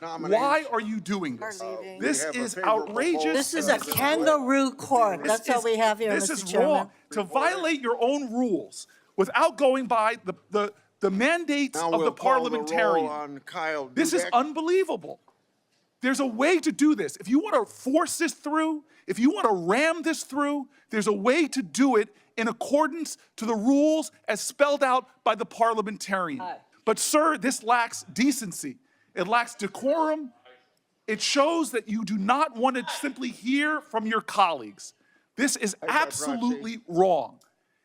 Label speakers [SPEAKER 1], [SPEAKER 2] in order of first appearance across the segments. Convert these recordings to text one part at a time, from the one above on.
[SPEAKER 1] Why are you doing this? This is outrageous.
[SPEAKER 2] This is a kangaroo court. That's what we have here,
[SPEAKER 1] This
[SPEAKER 2] Mr.
[SPEAKER 1] is
[SPEAKER 2] Chairman.
[SPEAKER 1] wrong. To violate your own rules without going by the mandates of the parliamentarian. This is unbelievable. There's a way to do this. If you want to force this through, if you want to ram this through, there's a way to do it in accordance to the rules as spelled out by the parliamentarian. But sir, this lacks decency. It lacks decorum. It shows that you do not want to simply hear from your colleagues. This is absolutely wrong.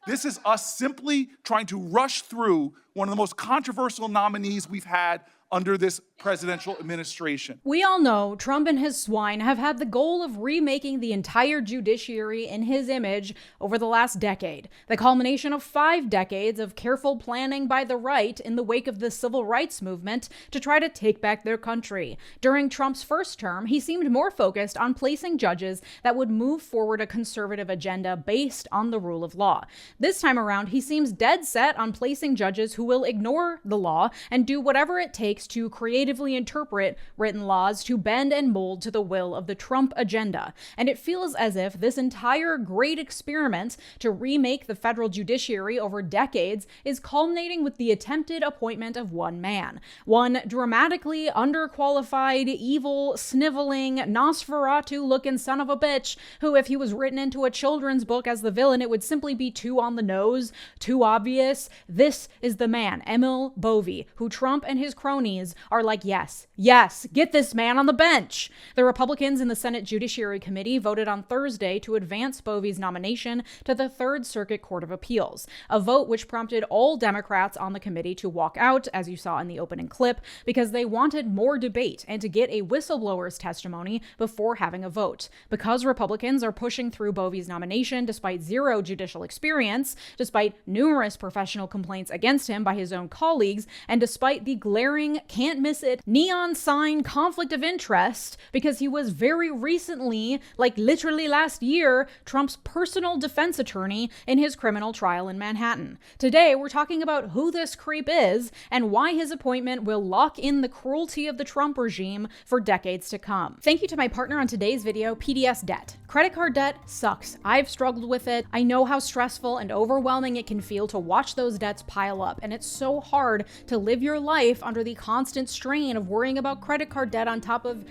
[SPEAKER 1] This is us simply trying to rush through one of the most controversial nominees we've had under this presidential administration.
[SPEAKER 3] We all know Trump and his swine have had the goal of remaking the entire judiciary in his image over the last decade, the culmination of 5 decades of careful planning by the right in the wake of the civil rights movement to try to take back their country. During Trump's first term, he seemed more focused on placing judges that would move forward a conservative agenda based on the rule of law. This time around, he seems dead set on placing judges who will ignore the law and do whatever it takes to creatively interpret written laws to bend and mold to the will of the Trump agenda. And it feels as if this entire great experiment to remake the federal judiciary over decades is culminating with the attempted appointment of one man. One dramatically underqualified, evil, sniveling, Nosferatu-looking son of a bitch who, if he was written into a children's book as the villain, it would simply be too on the nose, too obvious. This is the man, 𝗬𝗡𝗪𝗡, who Trump and his cronies are like, yes, get this man on the bench. The Republicans in the Senate Judiciary Committee voted on Thursday to advance 𝗬𝗪𝗧's nomination to the Third Circuit Court of Appeals, a vote which prompted all Democrats on the committee to walk out, as you saw in the opening clip, because they wanted more debate and to get a whistleblower's testimony before having a vote. Because Republicans are pushing through 𝗬𝗪𝗧's nomination despite zero judicial experience, despite numerous professional complaints against him by his own colleagues, and despite the glaring can't miss it neon sign conflict of interest because he was very recently, like literally last year, Trump's personal defense attorney in his criminal trial in Manhattan. Today, we're talking about who this creep is and why his appointment will lock in the cruelty of the Trump regime for decades to come. Thank you to my partner on today's video, PDS Debt. Credit card debt sucks. I've struggled with it. I know how stressful and overwhelming it can feel to watch those debts pile up, and it's so hard to live your life under the constant strain of worrying about credit card debt on top of,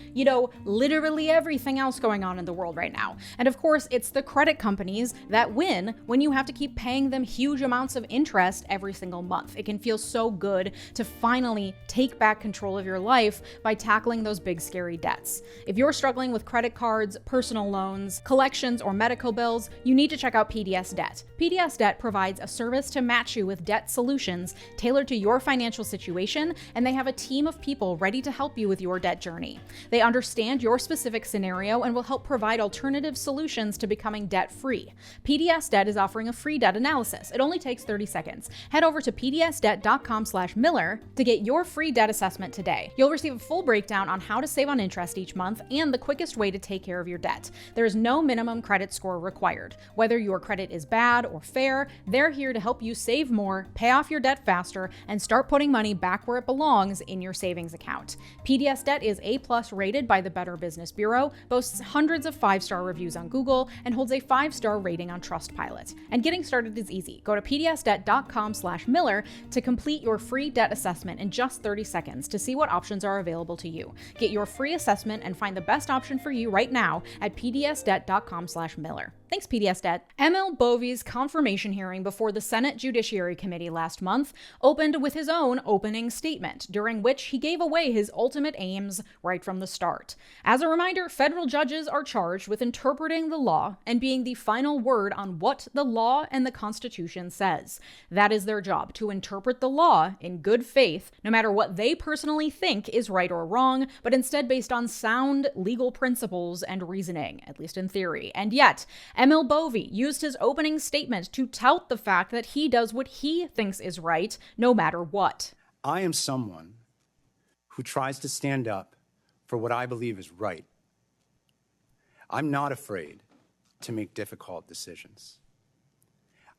[SPEAKER 3] literally everything else going on in the world right now. And of course, it's the credit companies that win when you have to keep paying them huge amounts of interest every single month. It can feel so good to finally take back control of your life by tackling those big, scary debts. If you're struggling with credit cards, personal loans, collections, or medical bills, you need to check out PDS Debt. PDS Debt provides a service to match you with debt solutions tailored to your financial situation, and they have a team of people ready to help you with your debt journey. They understand your specific scenario and will help provide alternative solutions to becoming debt-free. PDS Debt is offering a free debt analysis. It only takes 30 seconds. Head over to pdsdebt.com/Miller to get your free debt assessment today. You'll receive a full breakdown on how to save on interest each month and the quickest way to take care of your debt. There is no minimum credit score required. Whether your credit is bad or fair, they're here to help you save more, pay off your debt faster, and start putting money back where it belongs in your savings account. PDS Debt is A+ rated by the Better Business Bureau, boasts hundreds of 5-star reviews on Google, and holds a 5-star rating on Trustpilot. And getting started is easy. Go to pdsdebt.com/Miller to complete your free debt assessment in just 30 seconds to see what options are available to you. Get your free assessment and find the best option for you right now at pdsdebt.com/Miller. Thanks, PDS Debt. 𝗬𝗪𝗧's confirmation hearing before the Senate Judiciary Committee last month opened with his own opening statement, during which he gave away his ultimate aims right from the start. As a reminder, federal judges are charged with interpreting the law and being the final word on what the law and the Constitution says. That is their job, to interpret the law in good faith, no matter what they personally think is right or wrong, but instead based on sound legal principles and reasoning, at least in theory. And yet, 𝗬𝗪𝗧 used his opening statement to tout the fact that he does what he thinks is right, no matter what.
[SPEAKER 4] I am someone who tries to stand up for what I believe is right. I'm not afraid to make difficult decisions.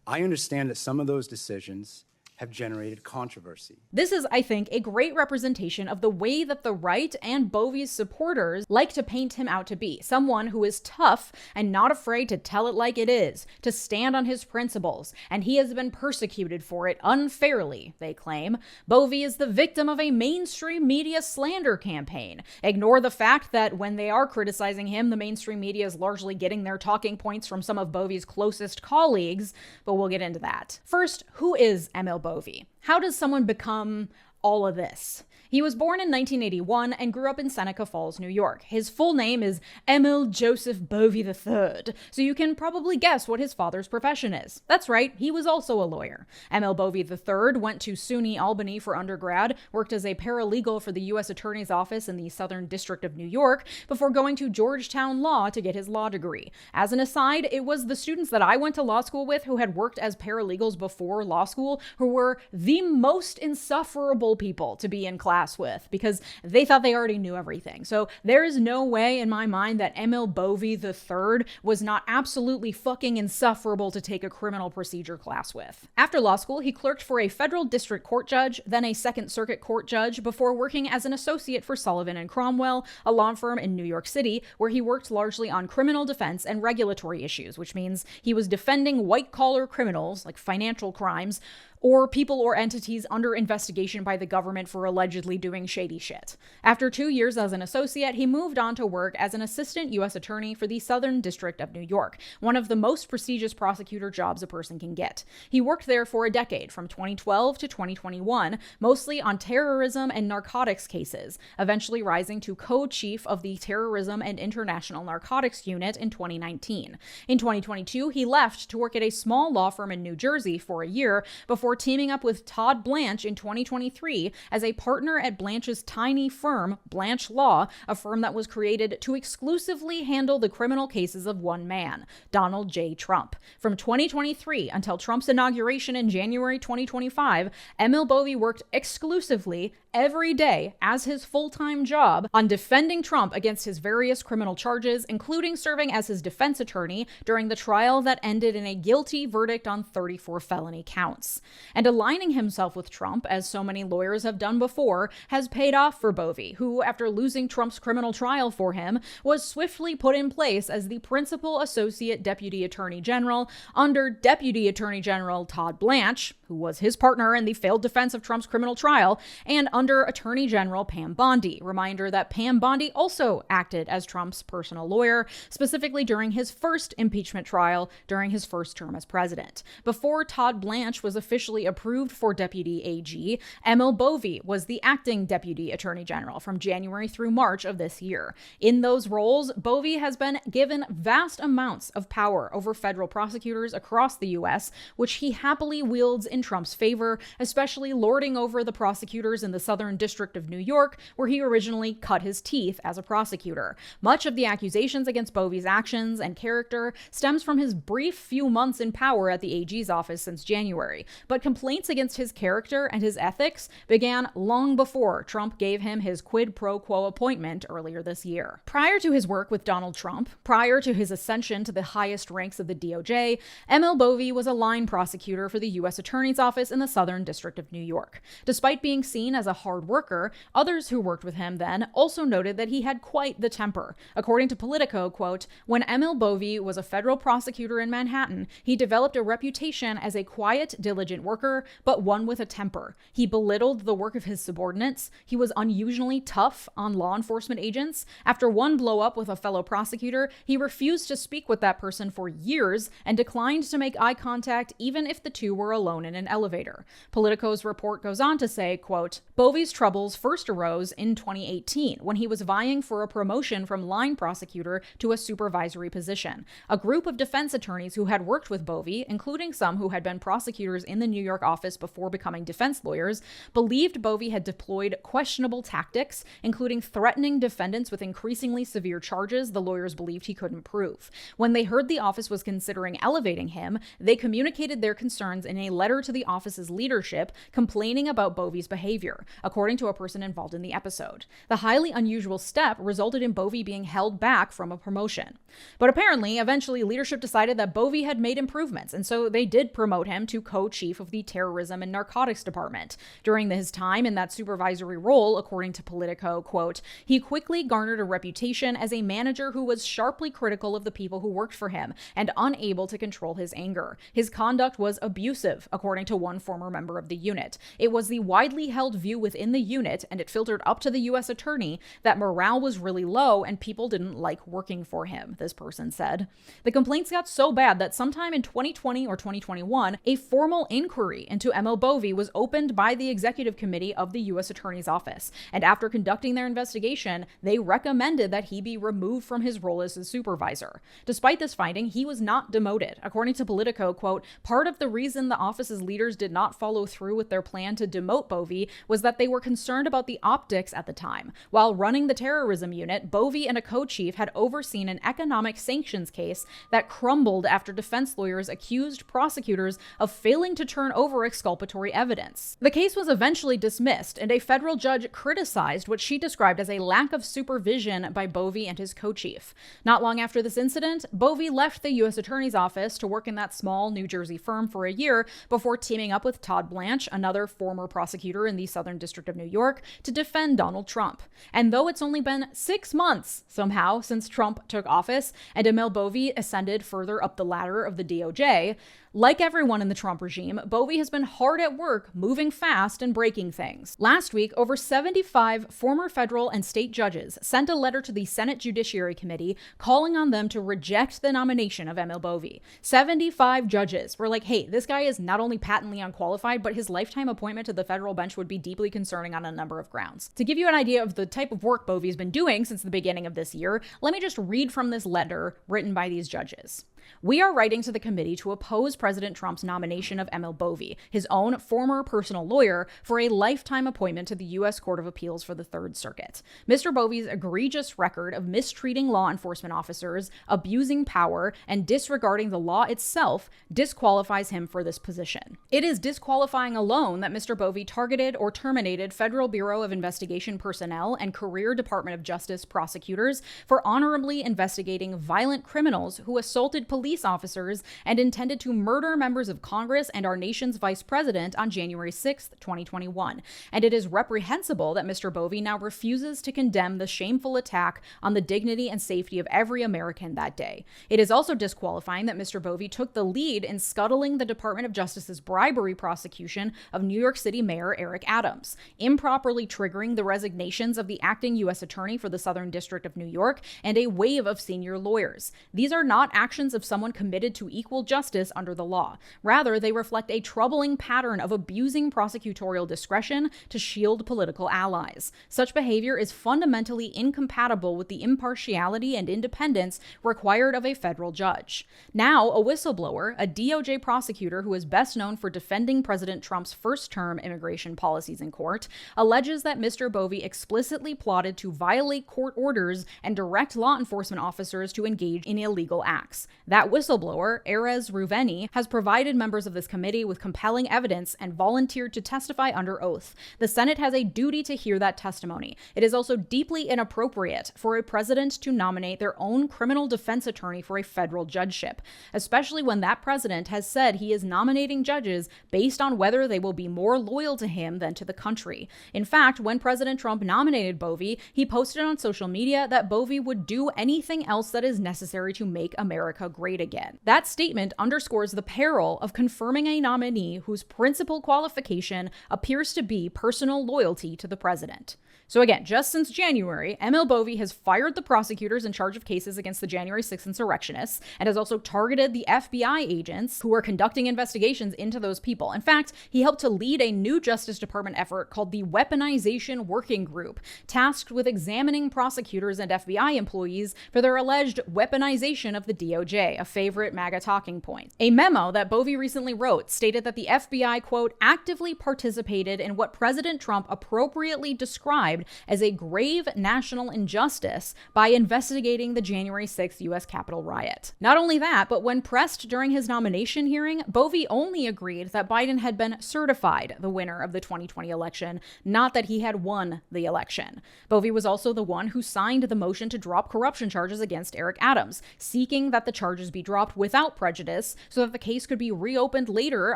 [SPEAKER 4] I understand that some of those decisions have generated controversy.
[SPEAKER 3] This is, I think, a great representation of the way that the right and 𝗏𝗧's supporters like to paint him out to be. Someone who is tough and not afraid to tell it like it is, to stand on his principles, and he has been persecuted for it unfairly, they claim. 𝗏𝗧 is the victim of a mainstream media slander campaign. Ignore the fact that when they are criticizing him, the mainstream media is largely getting their talking points from some of 𝗏𝗧's closest colleagues, but we'll get into that. First, who is Emil 𝗏𝗧? How does someone become all of this? He was born in 1981 and grew up in Seneca Falls, New York. His full name is Emil Joseph 𝗏𝗧 III, so you can probably guess what his father's profession is. That's right, he was also a lawyer. Emil 𝗏𝗧 III went to SUNY Albany for undergrad, worked as a paralegal for the U.S. Attorney's Office in the Southern District of New York, before going to Georgetown Law to get his law degree. As an aside, it was the students that I went to law school with who had worked as paralegals before law school who were the most insufferable people to be in class with, because they thought they already knew everything. So there is no way in my mind that Emil 𝗏𝗧 III was not absolutely fucking insufferable to take a criminal procedure class with. After law school, he clerked for a federal district court judge, then a Second Circuit court judge, before working as an associate for Sullivan and Cromwell, a law firm in New York City, where he worked largely on criminal defense and regulatory issues, which means he was defending white-collar criminals, like financial crimes, or people or entities under investigation by the government for allegedly doing shady shit. After 2 years as an associate, he moved on to work as an assistant U.S. attorney for the Southern District of New York, one of the most prestigious prosecutor jobs a person can get. He worked there for a decade, from 2012 to 2021, mostly on terrorism and narcotics cases, eventually rising to co-chief of the Terrorism and International Narcotics Unit in 2019. In 2022, he left to work at a small law firm in New Jersey for a year before teaming up with Todd Blanche in 2023 as a partner at Blanche's tiny firm, Blanche Law, a firm that was created to exclusively handle the criminal cases of one man, Donald J. Trump. From 2023 until Trump's inauguration in January 2025, Emil 𝗏𝗧 worked exclusively every day as his full-time job on defending Trump against his various criminal charges, including serving as his defense attorney during the trial that ended in a guilty verdict on 34 felony counts. And aligning himself with Trump, as so many lawyers have done before, has paid off for 𝗏𝗧, who, after losing Trump's criminal trial for him, was swiftly put in place as the principal associate deputy attorney general under Deputy Attorney General Todd Blanche, who was his partner in the failed defense of Trump's criminal trial, and under Attorney General Pam Bondi. Reminder that Pam Bondi also acted as Trump's personal lawyer, specifically during his first impeachment trial during his first term as president. Before Todd Blanche was officially approved for Deputy AG, Emil 𝗏𝗧 was the acting Deputy Attorney General from January through March of this year. In those roles, 𝗏𝗏 has been given vast amounts of power over federal prosecutors across the U.S., which he happily wields in Trump's favor, especially lording over the prosecutors in the Southern District of New York, where he originally cut his teeth as a prosecutor. Much of the accusations against 𝗏𝗧's actions and character stems from his brief few months in power at the AG's office since January, but complaints against his character and his ethics began long before Trump gave him his quid pro quo appointment earlier this year. Prior to his work with Donald Trump, prior to his ascension to the highest ranks of the DOJ, Emil 𝗏𝗧 was a line prosecutor for the U.S. Attorney's Office in the Southern District of New York. Despite being seen as a hard worker, others who worked with him then also noted that he had quite the temper. According to Politico, quote, "When Emil 𝗏𝗧 was a federal prosecutor in Manhattan, he developed a reputation as a quiet, diligent worker, but one with a temper. He belittled the work of his subordinates. He was unusually tough on law enforcement agents. After one blow-up with a fellow prosecutor, he refused to speak with that person for years and declined to make eye contact even if the two were alone in an elevator." Politico's report goes on to say, quote, "𝗏𝗏's troubles first arose in 2018 when he was vying for a promotion from line prosecutor to a supervisory position. A group of defense attorneys who had worked with 𝗏𝗏, including some who had been prosecutors in the New York office before becoming defense lawyers, believed 𝗏𝗏 had deployed questionable tactics, including threatening defendants with increasingly severe charges the lawyers believed he couldn't prove. When they heard the office was considering elevating him, they communicated their concerns in a letter to the office's leadership complaining about 𝗏𝗏's behavior. according to a person involved in the episode. The highly unusual step resulted in 𝗏𝗧 being held back from a promotion. But apparently, eventually, leadership decided that 𝗏𝗧 had made improvements, and so they did promote him to co-chief of the Terrorism and Narcotics Department. During his time in that supervisory role, according to Politico, quote, he quickly garnered a reputation as a manager who was sharply critical of the people who worked for him and unable to control his anger. His conduct was abusive, according to one former member of the unit. It was the widely held view within the unit, and it filtered up to the U.S. attorney, that morale was really low and people didn't like working for him, this person said. The complaints got so bad that sometime in 2020 or 2021, a formal inquiry into 𝗏𝗏𝗏𝗏 was opened by the executive committee of the U.S. Attorney's Office, and after conducting their investigation, they recommended that he be removed from his role as a supervisor. Despite this finding, he was not demoted. According to Politico, quote, part of the reason the office's leaders did not follow through with their plan to demote 𝗏𝗏𝗏𝗏 was that they were concerned about the optics at the time. While running the terrorism unit, 𝗏𝗏𝗏𝗏 and a co-chief had overseen an economic sanctions case that crumbled after defense lawyers accused prosecutors of failing to turn over exculpatory evidence. The case was eventually dismissed, and a federal judge criticized what she described as a lack of supervision by 𝗏𝗏𝗏𝗏𝗏 and his co-chief. Not long after this incident, 𝗏𝗏𝗏𝗏𝗏 left the U.S. Attorney's Office to work in that small New Jersey firm for a year before teaming up with Todd Blanche, another former prosecutor in the Southern District of New York, to defend Donald Trump. And though it's only been 6 months, somehow, since Trump took office and 𝗏𝗏𝗏𝗏𝗏 ascended further up the ladder of the DOJ, like everyone in the Trump regime, 𝗏𝗏𝗏𝗏𝗏 has been hard at work, moving fast and breaking things. Last week, over 75 former federal and state judges sent a letter to the Senate Judiciary Committee calling on them to reject the nomination of 𝗏𝗏𝗏𝗏𝗏𝗏. 75 judges were like, hey, this guy is not only patently unqualified, but his lifetime appointment to the federal bench would be deeply concerning on a number of grounds. To give you an idea of the type of work 𝗏𝗏𝗏𝗏𝗏 has been doing since the beginning of this year, let me just read from this letter written by these judges. We are writing to the committee to oppose President Trump's nomination of 𝗏𝗏𝗏𝗏𝗏𝗏, his own former personal lawyer, for a lifetime appointment to the U.S. Court of Appeals for the Third Circuit. Mr. 𝗏𝗏𝗏𝗏𝗏's egregious record of mistreating law enforcement officers, abusing power, and disregarding the law itself disqualifies him for this position. It is disqualifying alone that Mr. 𝗏𝗏𝗏𝗏𝗏𝗏 targeted or terminated Federal Bureau of Investigation personnel and career Department of Justice prosecutors for honorably investigating violent criminals who assaulted police officers and intended to murder members of Congress and our nation's vice president on January 6, 2021. And it is reprehensible that Mr. 𝗏𝗏𝗏𝗏𝗏𝗏 now refuses to condemn the shameful attack on the dignity and safety of every American that day. It is also disqualifying that Mr. 𝗏𝗏𝗏𝗏𝗏𝗏 took the lead in scuttling the Department of Justice's bribery prosecution of New York City Mayor Eric Adams, improperly triggering the resignations of the acting U.S. Attorney for the Southern District of New York and a wave of senior lawyers. These are not actions of someone committed to equal justice under the law. Rather, they reflect a troubling pattern of abusing prosecutorial discretion to shield political allies. Such behavior is fundamentally incompatible with the impartiality and independence required of a federal judge. Now, a whistleblower, a DOJ prosecutor who is best known for defending President Trump's first-term immigration policies in court, alleges that Mr. 𝗏𝗏𝗏𝗏𝗏𝗏 explicitly plotted to violate court orders and direct law enforcement officers to engage in illegal acts. That whistleblower, 𝗬𝗓𝗓, has provided members of this committee with compelling evidence and volunteered to testify under oath. The Senate has a duty to hear that testimony. It is also deeply inappropriate for a president to nominate their own criminal defense attorney for a federal judgeship, especially when that president has said he is nominating judges based on whether they will be more loyal to him than to the country. In fact, when President Trump nominated 𝗏𝗏𝗏𝗏𝗏𝗏, he posted on social media that 𝗏𝗏𝗏𝗏𝗏𝗏𝗏 would do anything else that is necessary to make America great again. That statement underscores the peril of confirming a nominee whose principal qualification appears to be personal loyalty to the president. So again, just since January, 𝗏𝗏𝗏𝗏𝗏𝗏𝗏 has fired the prosecutors in charge of cases against the January 6th insurrectionists and has also targeted the FBI agents who are conducting investigations into those people. In fact, he helped to lead a new Justice Department effort called the Weaponization Working Group, tasked with examining prosecutors and FBI employees for their alleged weaponization of the DOJ, a favorite MAGA talking point. A memo that 𝗏𝗏𝗏𝗏𝗏𝗏𝗏 recently wrote stated that the FBI, quote, actively participated in what President Trump appropriately described described as a grave national injustice by investigating the January 6th U.S. Capitol riot. Not only that, but when pressed during his nomination hearing, Bovee only agreed that Biden had been certified the winner of the 2020 election, not that he had won the election. Bovee was also the one who signed the motion to drop corruption charges against Eric Adams, seeking that the charges be dropped without prejudice so that the case could be reopened later,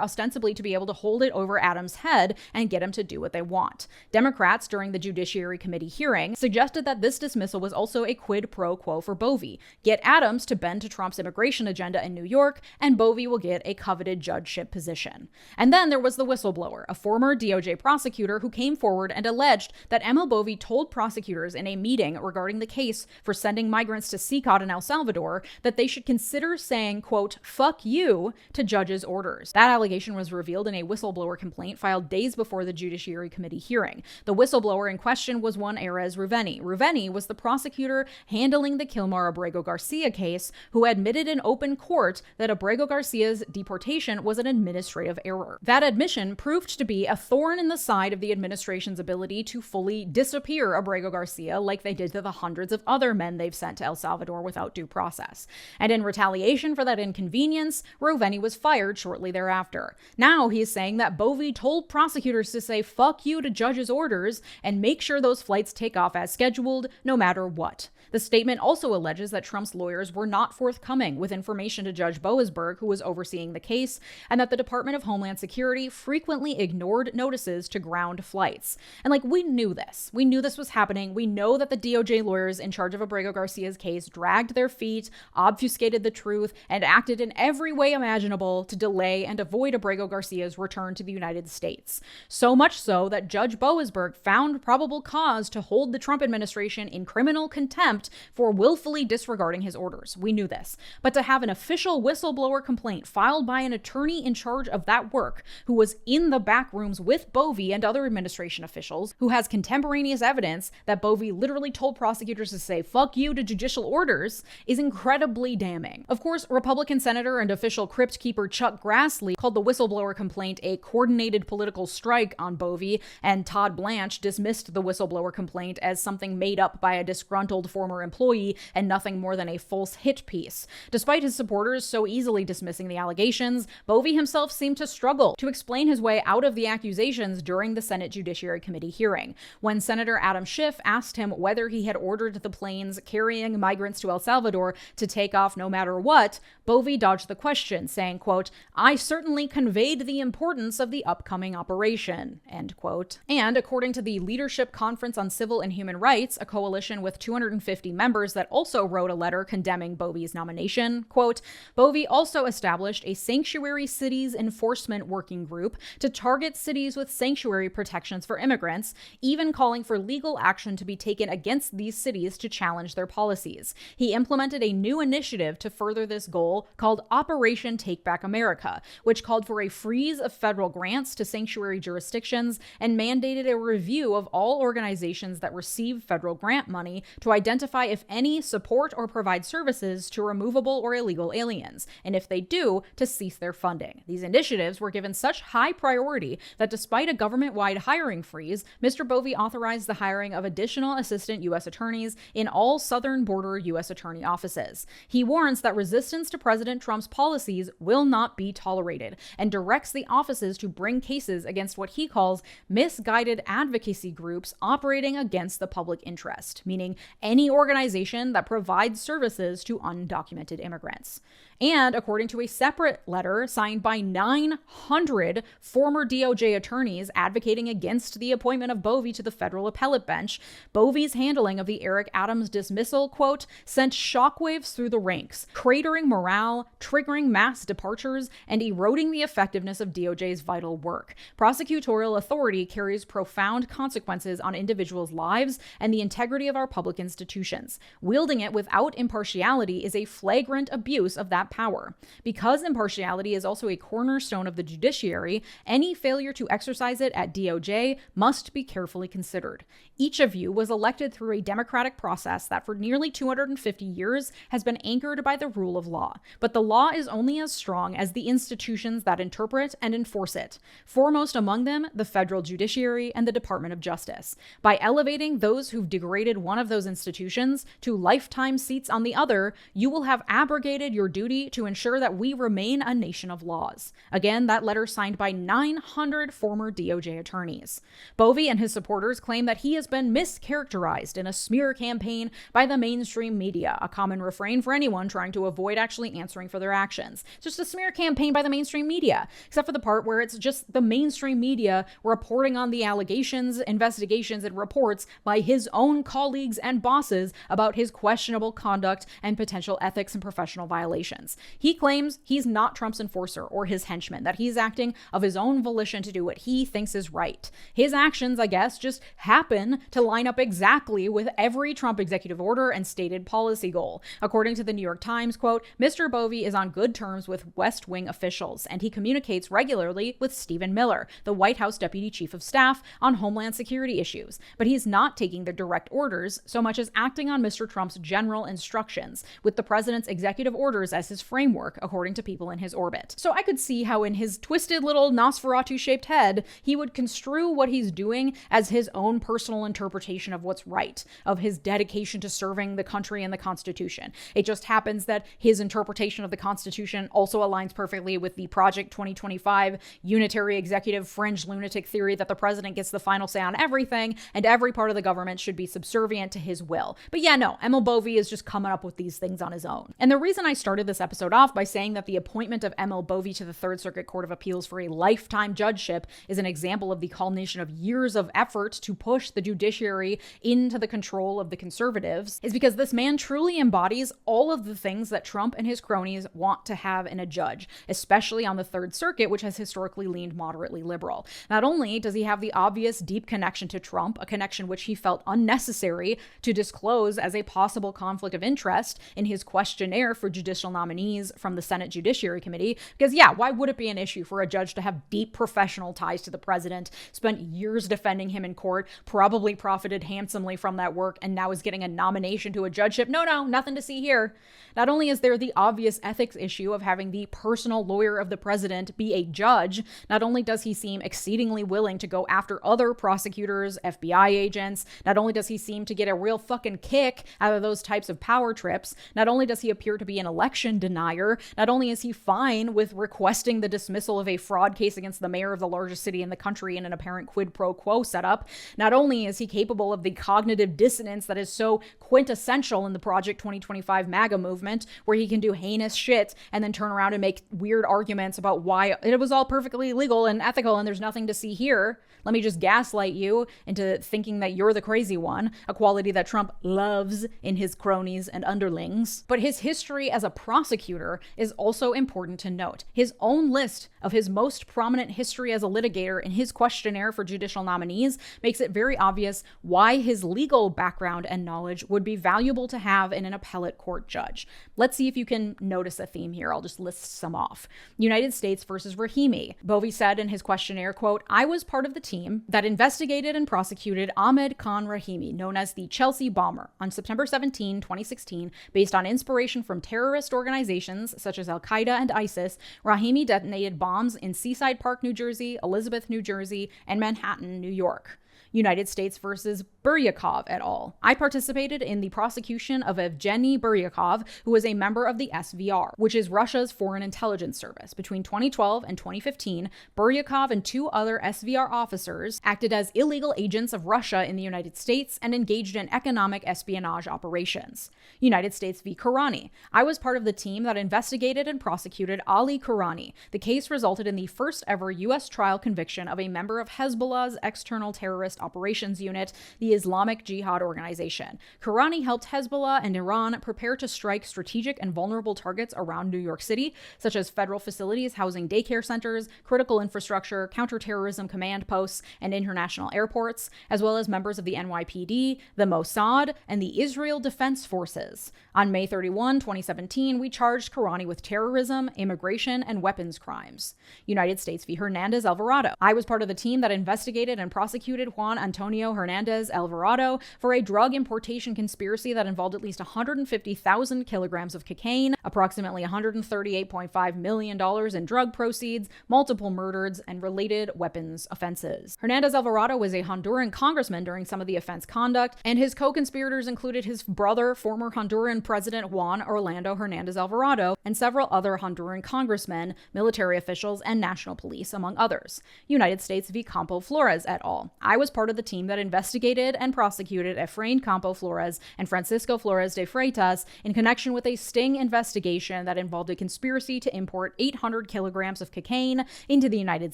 [SPEAKER 3] ostensibly to be able to hold it over Adams' head and get him to do what they want. Democrats, during the Judiciary Committee hearing, suggested that this dismissal was also a quid pro quo for Bovee. Get Adams to bend to Trump's immigration agenda in New York, and Bovee will get a coveted judgeship position. And then there was the whistleblower, a former DOJ prosecutor who came forward and alleged that Emma Bovee told prosecutors in a meeting regarding the case for sending migrants to 𝗖𝗎𝗏 in El Salvador that they should consider saying, quote, "fuck you" to judges' orders. That allegation was revealed in a whistleblower complaint filed days before the Judiciary Committee hearing. The whistleblower in question was one 𝗬𝗓𝗓𝗏. 𝗬𝗓𝗓 was the prosecutor handling the 𝗗𝗓𝗦𝗧𝗏 case, who admitted in open court that 𝗬𝗓𝗓𝗧's deportation was an administrative error. That admission proved to be a thorn in the side of the administration's ability to fully disappear 𝗬𝗓𝗓𝗧 like they did to the hundreds of other men they've sent to El Salvador without due process. And in retaliation for that inconvenience, 𝗬𝗓𝗓𝗏 was fired shortly thereafter. Now he's saying that Bovee told prosecutors to say "fuck you" to judges' orders and make sure those flights take off as scheduled, no matter what. The statement also alleges that Trump's lawyers were not forthcoming with information to Judge Boasberg, who was overseeing the case, and that the Department of Homeland Security frequently ignored notices to ground flights. And we knew this. We knew this was happening. We know that the DOJ lawyers in charge of 𝗬𝗓𝗓𝗧's case dragged their feet, obfuscated the truth, and acted in every way imaginable to delay and avoid 𝗬𝗓𝗓𝗧's return to the United States. So much so that Judge Boasberg found probable cause to hold the Trump administration in criminal contempt for willfully disregarding his orders. We knew this. But to have an official whistleblower complaint filed by an attorney in charge of that work, who was in the back rooms with Bovee and other administration officials, who has contemporaneous evidence that Bovee literally told prosecutors to say "fuck you" to judicial orders, is incredibly damning. Of course, Republican Senator and official crypt keeper Chuck Grassley called the whistleblower complaint a coordinated political strike on Bovee, and Todd Blanche dismissed the whistleblower complaint as something made up by a disgruntled former employee and nothing more than a false hit piece. Despite his supporters so easily dismissing the allegations, Bovee himself seemed to struggle to explain his way out of the accusations during the Senate Judiciary Committee hearing. When Senator Adam Schiff asked him whether he had ordered the planes carrying migrants to El Salvador to take off no matter what, Bovee dodged the question, saying, quote, "I certainly conveyed the importance of the upcoming operation," end quote. And according to the Leadership Conference on Civil and Human Rights, a coalition with 250 members that also wrote a letter condemning Bovee's nomination, quote, "Bovee also established a sanctuary cities enforcement working group to target cities with sanctuary protections for immigrants, even calling for legal action to be taken against these cities to challenge their policies. He implemented a new initiative to further this goal called Operation Take Back America, which called for a freeze of federal grants to sanctuary jurisdictions and mandated a review of all organizations that receive federal grant money to identify if any support or provide services to removable or illegal aliens, and if they do, to cease their funding. These initiatives were given such high priority that despite a government-wide hiring freeze, Mr. Bovee authorized the hiring of additional assistant U.S. attorneys in all southern border U.S. attorney offices. He warns that resistance to President Trump's policies will not be tolerated and directs the offices to bring cases against what he calls misguided advocacy groups operating against the public interest, meaning any organization that provides services to undocumented immigrants. And according to a separate letter signed by 900 former DOJ attorneys advocating against the appointment of Bovee to the federal appellate bench, Bovee's handling of the Eric Adams dismissal, quote, sent shockwaves through the ranks, cratering morale, triggering mass departures, and eroding the effectiveness of DOJ's vital work. Prosecutorial authority carries profound consequences on individuals' lives and the integrity of our public institutions. Wielding it without impartiality is a flagrant abuse of that that power. Because impartiality is also a cornerstone of the judiciary, any failure to exercise it at DOJ must be carefully considered. Each of you was elected through a democratic process that for nearly 250 years has been anchored by the rule of law. But the law is only as strong as the institutions that interpret and enforce it. Foremost among them, the federal judiciary and the Department of Justice. By elevating those who've degraded one of those institutions to lifetime seats on the other, you will have abrogated your duty to ensure that we remain a nation of laws. Again, that letter signed by 900 former DOJ attorneys. Bovey and his supporters claim that he has been mischaracterized in a smear campaign by the mainstream media, a common refrain for anyone trying to avoid actually answering for their actions. It's just a smear campaign by the mainstream media, except for the part where it's just the mainstream media reporting on the allegations, investigations, and reports by his own colleagues and bosses about his questionable conduct and potential ethics and professional violations. He claims he's not Trump's enforcer or his henchman, that he's acting of his own volition to do what he thinks is right. His actions, I guess, just happen to line up exactly with every Trump executive order and stated policy goal. According to the New York Times, quote, Mr. Bovey is on good terms with West Wing officials, and he communicates regularly with Stephen Miller, the White House Deputy Chief of Staff, on Homeland Security issues. But he's not taking their direct orders so much as acting on Mr. Trump's general instructions, with the president's executive orders as his framework, according to people in his orbit. So I could see how in his twisted little Nosferatu-shaped head, he would construe what he's doing as his own personal interpretation of what's right, of his dedication to serving the country and the Constitution. It just happens that his interpretation of the Constitution also aligns perfectly with the Project 2025 unitary executive fringe lunatic theory that the president gets the final say on everything and every part of the government should be subservient to his will. But yeah, no, ML Bovey is just coming up with these things on his own. And the reason I started this episode off by saying that the appointment of ML Bovey to the Third Circuit Court of Appeals for a lifetime judgeship is an example of the culmination of years of effort to push the judiciary into the control of the conservatives is because this man truly embodies all of the things that Trump and his cronies want to have in a judge, especially on the Third Circuit, which has historically leaned moderately liberal. Not only does he have the obvious deep connection to Trump, a connection which he felt unnecessary to disclose as a possible conflict of interest in his questionnaire for judicial nominees from the Senate Judiciary Committee, because yeah, why would it be an issue for a judge to have deep professional ties to the president, spent years defending him in court, probably profited handsomely from that work, and now is getting a nomination to a judgeship? No, nothing to see here. Not only is there the obvious ethics issue of having the personal lawyer of the president be a judge, not only does he seem exceedingly willing to go after other prosecutors, FBI agents, not only does he seem to get a real fucking kick out of those types of power trips, not only does he appear to be an election denier, not only is he fine with requesting the dismissal of a fraud case against the mayor of the largest city in the country in an apparent quid pro quo setup, not only is he capable of the cognitive dissonance that is so quintessential in the Project 2025 MAGA movement, where he can do heinous shit and then turn around and make weird arguments about why it was all perfectly legal and ethical and there's nothing to see here. Let me just gaslight you into thinking that you're the crazy one, a quality that Trump loves in his cronies and underlings. But his history as a prosecutor is also important to note. His own list of his most prominent history as a litigator in his questionnaire for judicial nominees makes it very obvious why his legal background and knowledge would be valuable to have in an appellate court judge. Let's see if you can notice a theme here. I'll just list some off. United States versus Rahimi. Bovey said in his questionnaire, quote, I was part of the team that investigated and prosecuted Ahmed Khan Rahimi, known as the Chelsea Bomber, on September 17, 2016, based on inspiration from terrorist organizations such as Al-Qaeda and ISIS. Rahimi detonated bombs in Seaside Park, New Jersey, Elizabeth, New Jersey, and Manhattan, New York. United States versus 𝗪𝗠𝗪𝗧 et al. I participated in the prosecution of Evgeny 𝗪𝗠𝗪𝗧, who was a member of the SVR, which is Russia's foreign intelligence service. Between 2012 and 2015, 𝗪𝗪𝗪𝗧 and two other SVR officers acted as illegal agents of Russia in the United States and engaged in economic espionage operations. United States v. Kourani. I was part of the team that investigated and prosecuted Ali Kourani. The case resulted in the first ever U.S. trial conviction of a member of Hezbollah's external terrorist Operations Unit, the Islamic Jihad organization. Qiani helped Hezbollah and Iran prepare to strike strategic and vulnerable targets around New York City, such as federal facilities housing daycare centers, critical infrastructure, counterterrorism command posts, and international airports, as well as members of the NYPD, the Mossad, and the Israel Defense Forces. On May 31, 2017, we charged Qiani with terrorism, immigration, and weapons crimes. United States v. Hernandez Alvarado. I was part of the team that investigated and prosecuted Juan Antonio Hernandez Alvarado for a drug importation conspiracy that involved at least 150,000 kilograms of cocaine, approximately $138.5 million in drug proceeds, multiple murders, and related weapons offenses. Hernandez Alvarado was a Honduran congressman during some of the offense conduct, and his co-conspirators included his brother, former Honduran President Juan Orlando Hernandez Alvarado, and several other Honduran congressmen, military officials, and national police, among others. United States v. Campo Flores et al. I was part of the team that investigated and prosecuted Efrain Campo Flores and Francisco Flores de Freitas in connection with a sting investigation that involved a conspiracy to import 800 kilograms of cocaine into the United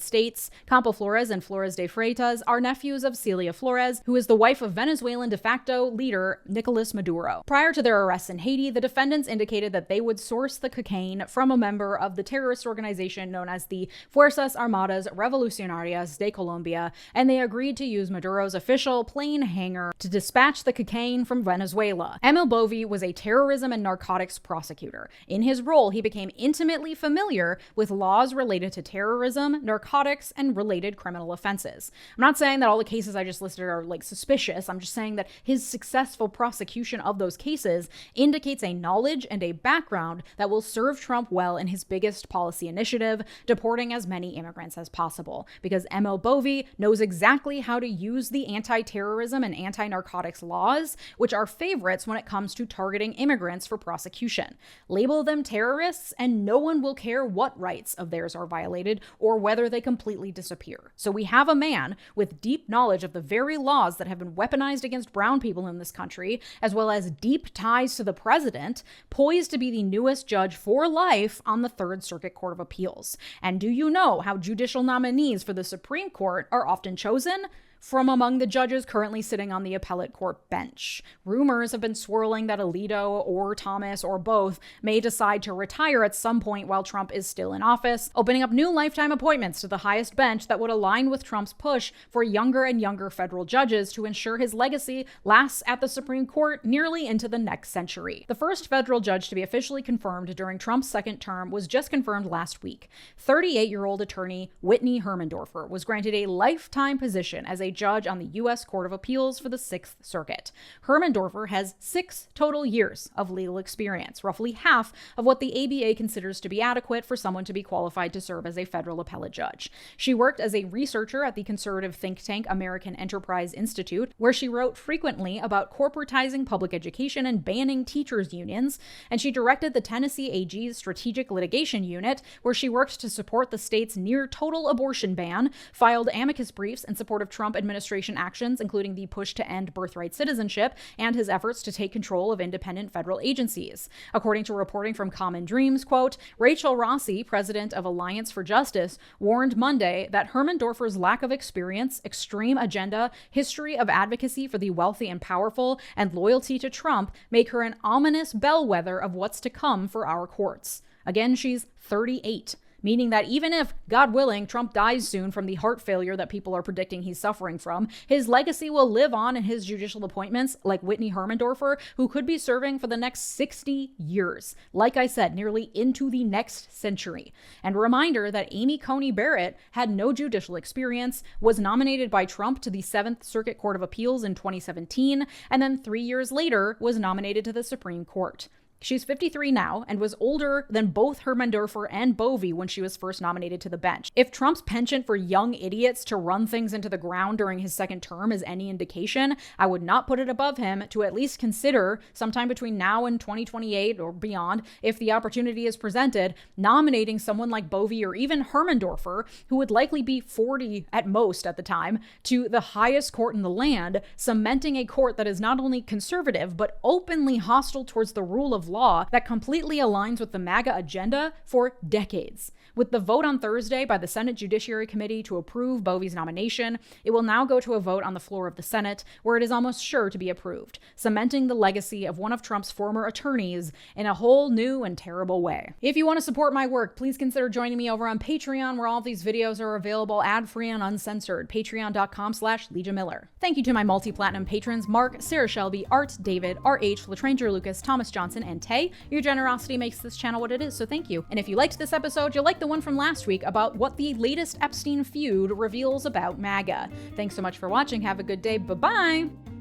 [SPEAKER 3] States. Campo Flores and Flores de Freitas are nephews of Celia Flores, who is the wife of Venezuelan de facto leader Nicolas Maduro. Prior to their arrests in Haiti, the defendants indicated that they would source the cocaine from a member of the terrorist organization known as the Fuerzas Armadas Revolucionarias de Colombia, and they agreed to use Maduro's official plane hangar to dispatch the cocaine from Venezuela. 𝗬𝗦𝗡𝗏 was a terrorism and narcotics prosecutor. In his role, he became intimately familiar with laws related to terrorism, narcotics, and related criminal offenses. I'm not saying that all the cases I just listed are suspicious. I'm just saying that his successful prosecution of those cases indicates a knowledge and a background that will serve Trump well in his biggest policy initiative, deporting as many immigrants as possible, because 𝗬𝗏𝗏𝗏 knows exactly how to use the anti-terrorism and anti-narcotics laws, which are favorites when it comes to targeting immigrants for prosecution. Label them terrorists, and no one will care what rights of theirs are violated or whether they completely disappear. So we have a man with deep knowledge of the very laws that have been weaponized against brown people in this country, as well as deep ties to the president, poised to be the newest judge for life on the Third Circuit Court of Appeals. And do you know how judicial nominees for the Supreme Court are often chosen? From among the judges currently sitting on the appellate court bench. Rumors have been swirling that Alito or Thomas or both may decide to retire at some point while Trump is still in office, opening up new lifetime appointments to the highest bench that would align with Trump's push for younger and younger federal judges to ensure his legacy lasts at the Supreme Court nearly into the next century. The first federal judge to be officially confirmed during Trump's second term was just confirmed last week. 38-year-old attorney Whitney Hermendorfer was granted a lifetime position as a judge on the U.S. Court of Appeals for the Sixth Circuit. Hermendorfer has 6 total years of legal experience, roughly half of what the ABA considers to be adequate for someone to be qualified to serve as a federal appellate judge. She worked as a researcher at the conservative think tank American Enterprise Institute, where she wrote frequently about corporatizing public education and banning teachers' unions, and she directed the Tennessee AG's Strategic Litigation Unit, where she worked to support the state's near-total abortion ban, filed amicus briefs in support of Trump administration actions, including the push to end birthright citizenship and his efforts to take control of independent federal agencies. According to reporting from Common Dreams, quote, Rachel Rossi, president of Alliance for Justice, warned Monday that Hermendorfer's lack of experience, extreme agenda, history of advocacy for the wealthy and powerful, and loyalty to Trump make her an ominous bellwether of what's to come for our courts. Again, she's 38. Meaning that even if, God willing, Trump dies soon from the heart failure that people are predicting he's suffering from, his legacy will live on in his judicial appointments like Whitney Hermendorfer, who could be serving for the next 60 years. Like I said, nearly into the next century. And a reminder that Amy Coney Barrett had no judicial experience, was nominated by Trump to the 7th Circuit Court of Appeals in 2017, and then 3 years later was nominated to the Supreme Court. She's 53 now and was older than both Hermendorfer and Bovee when she was first nominated to the bench. If Trump's penchant for young idiots to run things into the ground during his second term is any indication, I would not put it above him to at least consider, sometime between now and 2028 or beyond, if the opportunity is presented, nominating someone like Bovee or even Hermendorfer, who would likely be 40 at most at the time, to the highest court in the land, cementing a court that is not only conservative but openly hostile towards the rule of law that completely aligns with the MAGA agenda for decades. With the vote on Thursday by the Senate Judiciary Committee to approve 𝗏𝗏𝗏𝗏's nomination, it will now go to a vote on the floor of the Senate, where it is almost sure to be approved, cementing the legacy of one of Trump's former attorneys in a whole new and terrible way. If you want to support my work, please consider joining me over on Patreon, where all of these videos are available ad-free and uncensored. Patreon.com/LeejaMiller. Thank you to my multi-platinum patrons Mark, Sarah Shelby, Art, David, RH, Latranger Lucas, Thomas Johnson, and Tay. Your generosity makes this channel what it is, so thank you. And if you liked this episode, you'll like the one from last week about what the latest Epstein feud reveals about MAGA. Thanks so much for watching. Have a good day. Bye-bye.